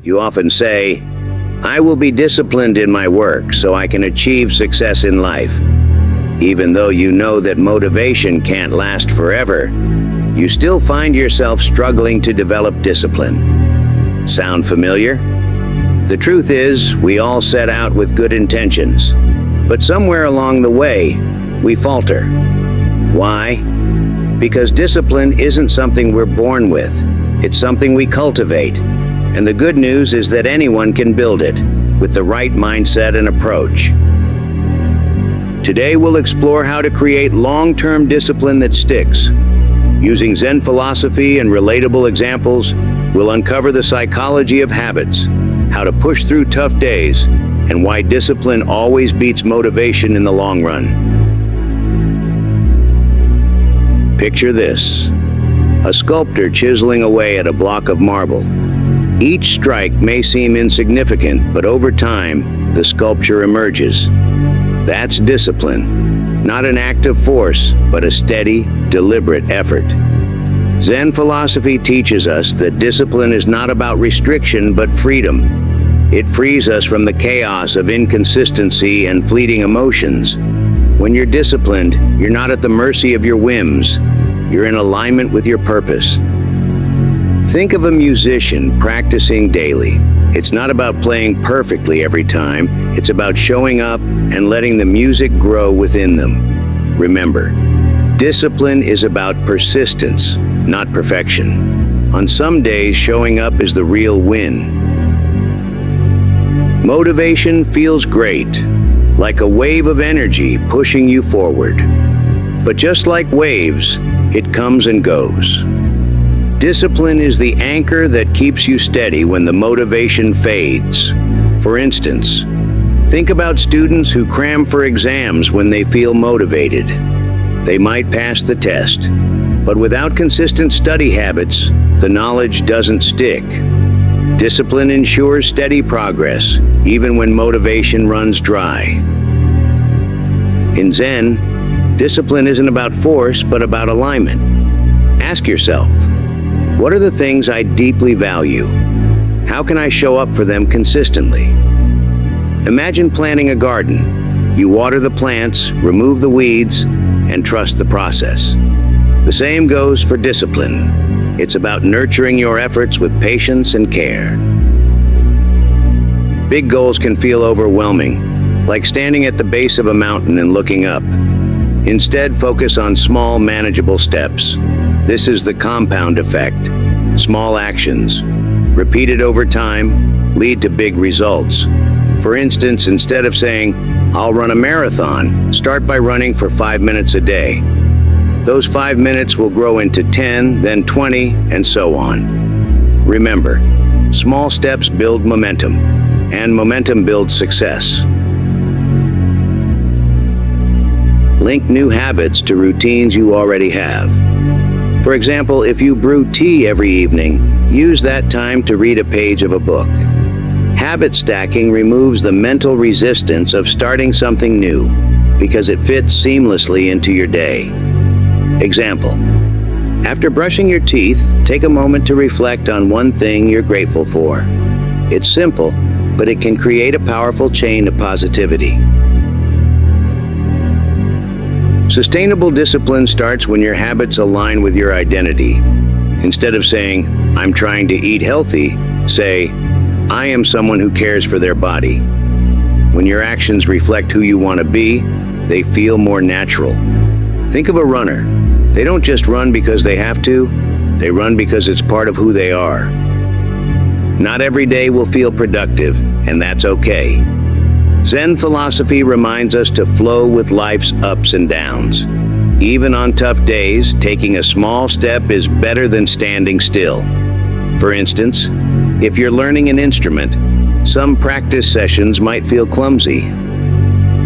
You often say, "I will be disciplined in my work so I can achieve success in life." Even though you know that motivation can't last forever, you still find yourself struggling to develop discipline. Sound familiar? The truth is, we all set out with good intentions, but somewhere along the way, we falter. Why? Because discipline isn't something we're born with. It's something we cultivate. And the good news is that anyone can build it, with the right mindset and approach. Today we'll explore how to create long-term discipline that sticks. Using Zen philosophy and relatable examples, we'll uncover the psychology of habits, how to push through tough days, and why discipline always beats motivation in the long run. Picture this: a sculptor chiseling away at a block of marble. Each strike may seem insignificant, but over time, the sculpture emerges. That's discipline. Not an act of force, but a steady, deliberate effort. Zen philosophy teaches us that discipline is not about restriction, but freedom. It frees us from the chaos of inconsistency and fleeting emotions. When you're disciplined, you're not at the mercy of your whims. You're in alignment with your purpose. Think of a musician practicing daily. It's not about playing perfectly every time. It's about showing up and letting the music grow within them. Remember, discipline is about persistence, not perfection. On some days, showing up is the real win. Motivation feels great, like a wave of energy pushing you forward. But just like waves, it comes and goes. Discipline is the anchor that keeps you steady when the motivation fades. For instance, think about students who cram for exams when they feel motivated. They might pass the test, but without consistent study habits, the knowledge doesn't stick. Discipline ensures steady progress, even when motivation runs dry. In Zen, discipline isn't about force, but about alignment. Ask yourself, what are the things I deeply value? How can I show up for them consistently? Imagine planting a garden. You water the plants, remove the weeds, and trust the process. The same goes for discipline. It's about nurturing your efforts with patience and care. Big goals can feel overwhelming, like standing at the base of a mountain and looking up. Instead, focus on small, manageable steps. This is the compound effect. Small actions, repeated over time, lead to big results. For instance, instead of saying, "I'll run a marathon," start by running for 5 minutes a day. Those 5 minutes will grow into 10, then 20, and so on. Remember, small steps build momentum, and momentum builds success. Link new habits to routines you already have. For example, if you brew tea every evening, use that time to read a page of a book. Habit stacking removes the mental resistance of starting something new because it fits seamlessly into your day. Example: after brushing your teeth, take a moment to reflect on one thing you're grateful for. It's simple, but it can create a powerful chain of positivity. Sustainable discipline starts when your habits align with your identity. Instead of saying, "I'm trying to eat healthy," say, "I am someone who cares for their body." When your actions reflect who you want to be, they feel more natural. Think of a runner. They don't just run because they have to, they run because it's part of who they are. Not every day will feel productive, and that's okay. Zen philosophy reminds us to flow with life's ups and downs. Even on tough days, taking a small step is better than standing still. For instance, if you're learning an instrument, some practice sessions might feel clumsy.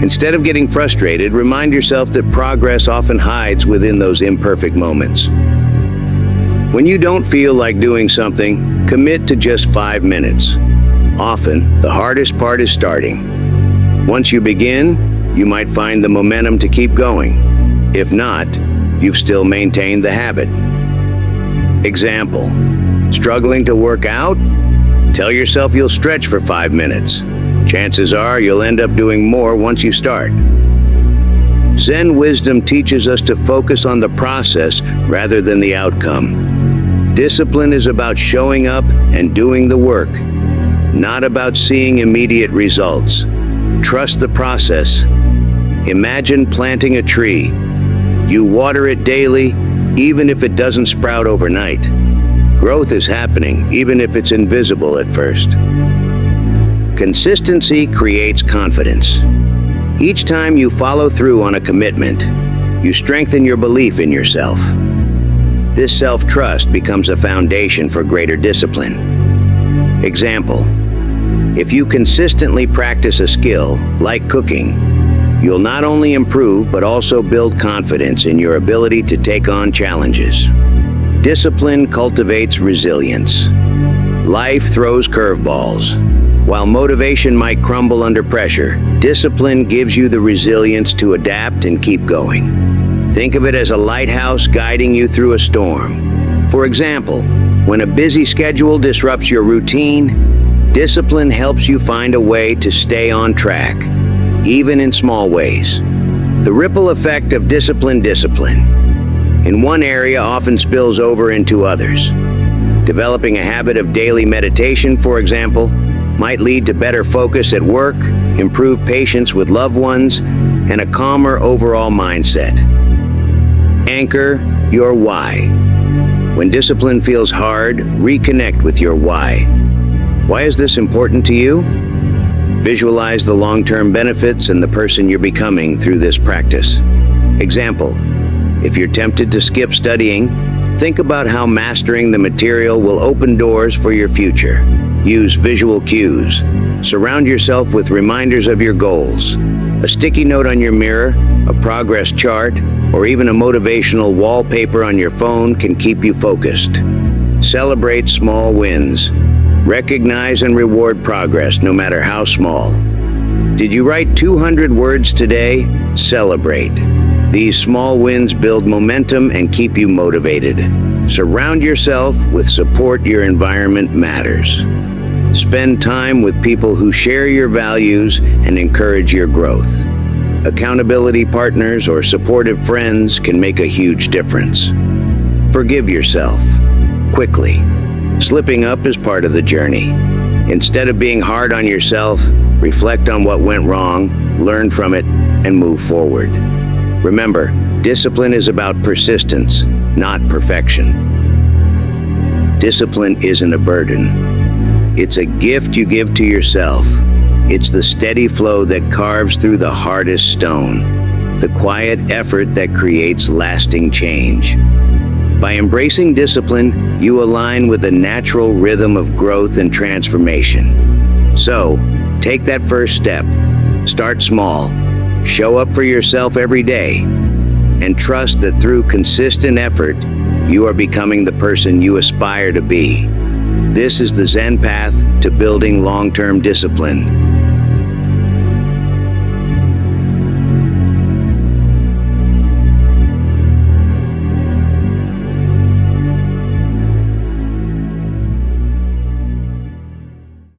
Instead of getting frustrated, remind yourself that progress often hides within those imperfect moments. When you don't feel like doing something, commit to just 5 minutes. Often, the hardest part is starting. Once you begin, you might find the momentum to keep going. If not, you've still maintained the habit. Example: struggling to work out? Tell yourself you'll stretch for 5 minutes. Chances are you'll end up doing more once you start. Zen wisdom teaches us to focus on the process rather than the outcome. Discipline is about showing up and doing the work, not about seeing immediate results. Trust the process. Imagine planting a tree. You water it daily, even if it doesn't sprout overnight. Growth is happening, even if it's invisible at first. Consistency creates confidence. Each time you follow through on a commitment, you strengthen your belief in yourself. This self-trust becomes a foundation for greater discipline. Example: if you consistently practice a skill, like cooking, you'll not only improve but also build confidence in your ability to take on challenges. Discipline cultivates resilience. Life throws curveballs. While motivation might crumble under pressure, discipline gives you the resilience to adapt and keep going. Think of it as a lighthouse guiding you through a storm. For example, when a busy schedule disrupts your routine, discipline helps you find a way to stay on track, even in small ways. The ripple effect of discipline in one area often spills over into others. Developing a habit of daily meditation, for example, might lead to better focus at work, improved patience with loved ones, and a calmer overall mindset. Anchor your why. When discipline feels hard, reconnect with your why. Why is this important to you? Visualize the long-term benefits and the person you're becoming through this practice. Example: if you're tempted to skip studying, think about how mastering the material will open doors for your future. Use visual cues. Surround yourself with reminders of your goals. A sticky note on your mirror, a progress chart, or even a motivational wallpaper on your phone can keep you focused. Celebrate small wins. Recognize and reward progress, no matter how small. Did you write 200 words today? Celebrate. These small wins build momentum and keep you motivated. Surround yourself with support. Your environment matters. Spend time with people who share your values and encourage your growth. Accountability partners or supportive friends can make a huge difference. Forgive yourself quickly. Slipping up is part of the journey. Instead of being hard on yourself, reflect on what went wrong, learn from it, and move forward. Remember, discipline is about persistence, not perfection. Discipline isn't a burden. It's a gift you give to yourself. It's the steady flow that carves through the hardest stone, the quiet effort that creates lasting change. By embracing discipline, you align with the natural rhythm of growth and transformation. So, take that first step. Start small. Show up for yourself every day. And trust that through consistent effort, you are becoming the person you aspire to be. This is the Zen path to building long-term discipline.